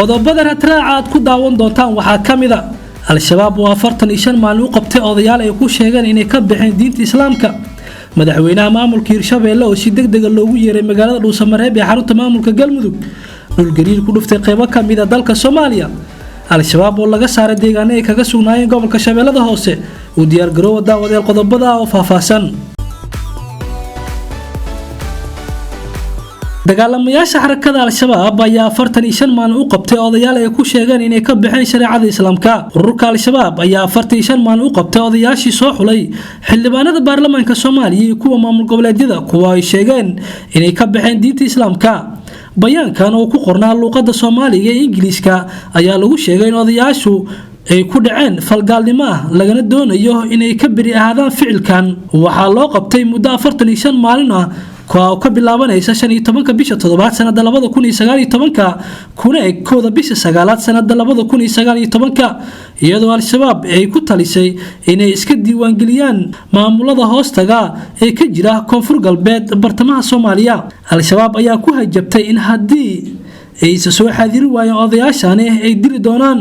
qodobada ratraaca aad ku daawan doontaan waxaa ka mid ah al-shabaab oo 45 maalin u qabtay odayaal ay ku sheegeen inay ka baxeen diinta islaamka madaxweynaha maamulka Hirshabeelle oo si degdeg ah loogu yeeray magaalada Dhuusamareeb ee xarunta maamulka Galmudug dhul gariir ku dhuftay qaybo ka mid ah dalka Soomaaliya al-shabaab oo laga saaray deegaanada ay kaga sugnaayeen gobolka Shabeellada Hoose u diyaar garoow daawadeel qodobada oo faahfaahsan dagaalamayaasha xarakada al-shabaab ayaa 45 maalin u qabtay odayaal ay ku sheegeen inay ka baxeen shariicada islaamka ururka al-shabaab ayaa 45 maalin u qabtay odayaashii soo xulay xildhibaanada baarlamaanka Soomaaliya iyo kuwa maamul goboleedyada kuwa ay sheegeen inay ka baxeen diinta islaamka bayaankan oo ku qornaa luqadda Soomaaliga iyo Ingiriiska ayaa lagu sheegay in odayaashu ay ku dhaceen falgaalnimo lagana doonayo inay ka bari ahaadaan ficilkan waxaa loo qabtay muddo 45 maalin ka bilaabanaysa 15 bisha 7 sanada 2019 kuna eg kooda bisha 9 sanada 2019 iyadoo al-shabaab ay ku talisay inay iska diiwaan geliyaan maamulada hoostaga ee ka jira koonfur galbeed bartamaha Soomaaliya al-shabaab ayaa ku hajabtay in hadii ay soo xaadiri waayeen odayaashan ay dili doonaan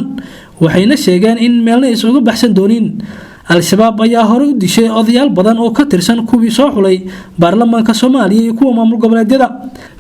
waxayna sheegeen in meelna ay uga baxsan doonin al-shabaab ayaa hore u dishay odayaal badan oo ka tirsan kuwii soo xulay baarlamaanka Soomaaliya iyo kuwa maamul goboleedyada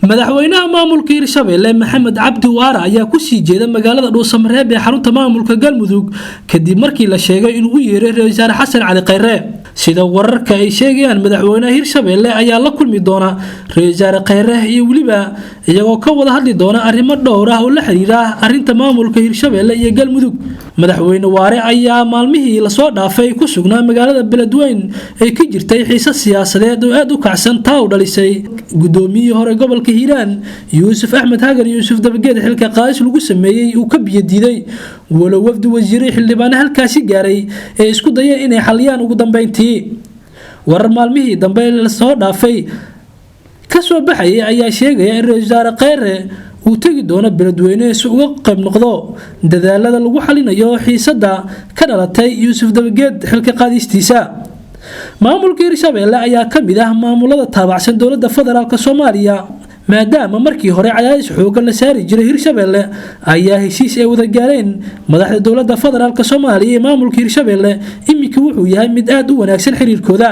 madaxweynaha maamulka Hirshabeelle Maxamed Cabdi Waara ayaa ku sii jeeda magaalada Dhuusamareeb ee xarunta maamulka Galmudug kadib markii la sheegay inuu u yeeray Ra'iisul Wasaare Xasan Cali Khayre sida wararka ay sheegayaan madaxweynaha Hirshabeelle ayaa la kulmi doona Ra'iisul Wasaare Khayre iyo waliba iyagoo ka wada hadli doona arrimo dhowr ah oo la xiriira arrinta maamulka Hirshabeelle iyo Galmudug madaxweyne Waare ayaa maalmihii la soo dhaafay ku sugnaa magaalada Beledweyne ay ka jirtay xiisad siyaasadeed oo aad u kacsan taa u dhalisay gudoomiyihii hore gobolka Hiiraan Yuusuf Axmed Hagar Yuusuf Dabageed xilka qaadis lagu sameeyay uu ka biyadiiday walow wafdi wasiir xildhibaan halkaasi gaaray ee isku dayay inay xaliyaan ugu dambeyntii warar maalmihii dambe la soo dhaafay ka soo baxay ayaa sheegaya in Ra'iisul Wasaare Khayre uu tagi doono Beledweyne si uga qayb noqdo dadaalada lagu xalinayo xiisada ka dhalatay Yuusuf Dabageed xilka qaadistiisa maamulka Hirshabeelle ayaa ka mid ah maamulada taabacsan dowladda federaalka Soomaaliya maadaama markii hore cadaadis xoogan la saari jiray Hirshabeelle ayaa heshiis ay wada gaareen madaxda dowladda federaalka Soomaaliya ee maamulka Hirshabeelle imika wuxuu yahay mid aad u wanaagsan xiriirkooda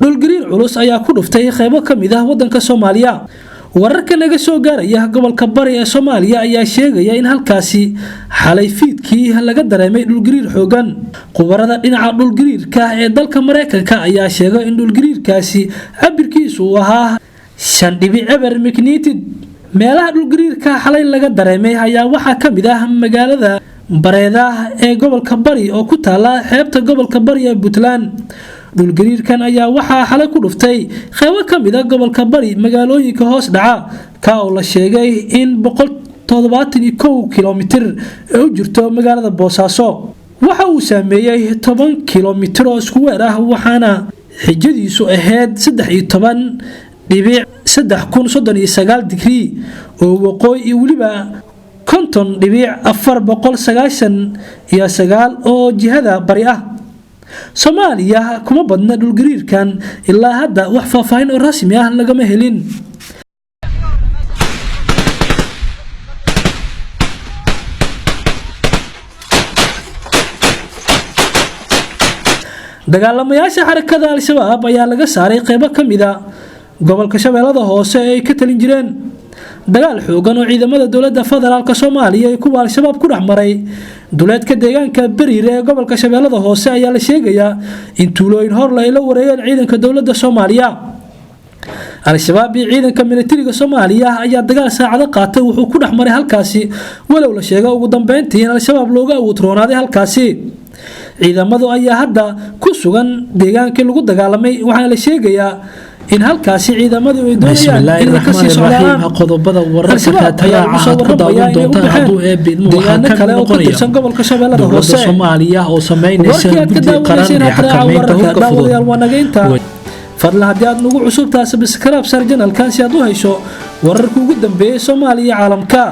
dhul gariir culus ayaa ku dhuftay qaybo ka mid ah wadanka Soomaaliya wararka naga soo gaaraya gobolka bari ee Soomaaliya ayaa sheegaya in halkaasi xalay fiidkii laga dareemay dhul gariir xoogan qubarada dhinaca dhul gariirka ee dalka Mareykanka ayaa sheegay in dhul gariirkaasi cabirkiisu uu ahaa 5 magnitude meelaha dhul gariirka xalay laga dareemay ayaa waxa ka mid ah magaalada Bareeda ee gobolka bari oo ku taala xeebta gobolka bari ee Puntland dhul gariirkan ayaa waxa xalay ku dhuftay qaybo ka mid ah gobolka bari magaalooyinka hoos dhaca ka oo la sheegay in 171 kilomitir u jirto magaalada Boosaaso waxa uu saameeyay 10 kilomitir oo isku weer ah waxaana xijadiisu ahayd 13.339 digrii oo waqooyi iyo waliba 50.499 oo jihada bari ah Soomaaliya kuma badna dhul gariirkan ilaa hadda wax faahfaahin oo rasmi ah lagama helin dagaalamayaasha xarakada al-shabaab ayaa laga saaray qaybo ka mid ah gobolka Shabeellada Hoose ee ka talin jireen dagaal xoogan oo ciidamada dowladda federaalka Soomaaliya ay kuwa al-shabaab ku dhaxmaray duleedka deegaanka Bariire ee gobolka Shabeellada Hoose ayaa la sheegayaa in tuulooyin hor la wareeyeen ciidanka dowladda Soomaaliya al-shabaab iyo ciidanka militariga Soomaaliya ayaa dagaal saacado qaatay wuxuu ku dhaxmaray halkaasi walow la sheegay ugu dambeyntii in al-shabaab looga awood roonaaday halkaasi ciidamadu ayaa hadda ku sugan deegaankii lagu dagaalamay waxaana la sheegayaa in halkaasi ciidamadu ay doonayaan in ka sii socdaan qodobada wararka raadinta ku daawan doonta haduu ee bidmo waxa ka noqonaya gobolka Shabeellada Hoose Soomaaliya oo sameynaysa guddi qaran ee xakameynta hubka fudud fadlan haddii aad nagu cusubtahay subscribe sar channelkan si aad u hesho wararka ugu dambeeyay Soomaaliya caalamka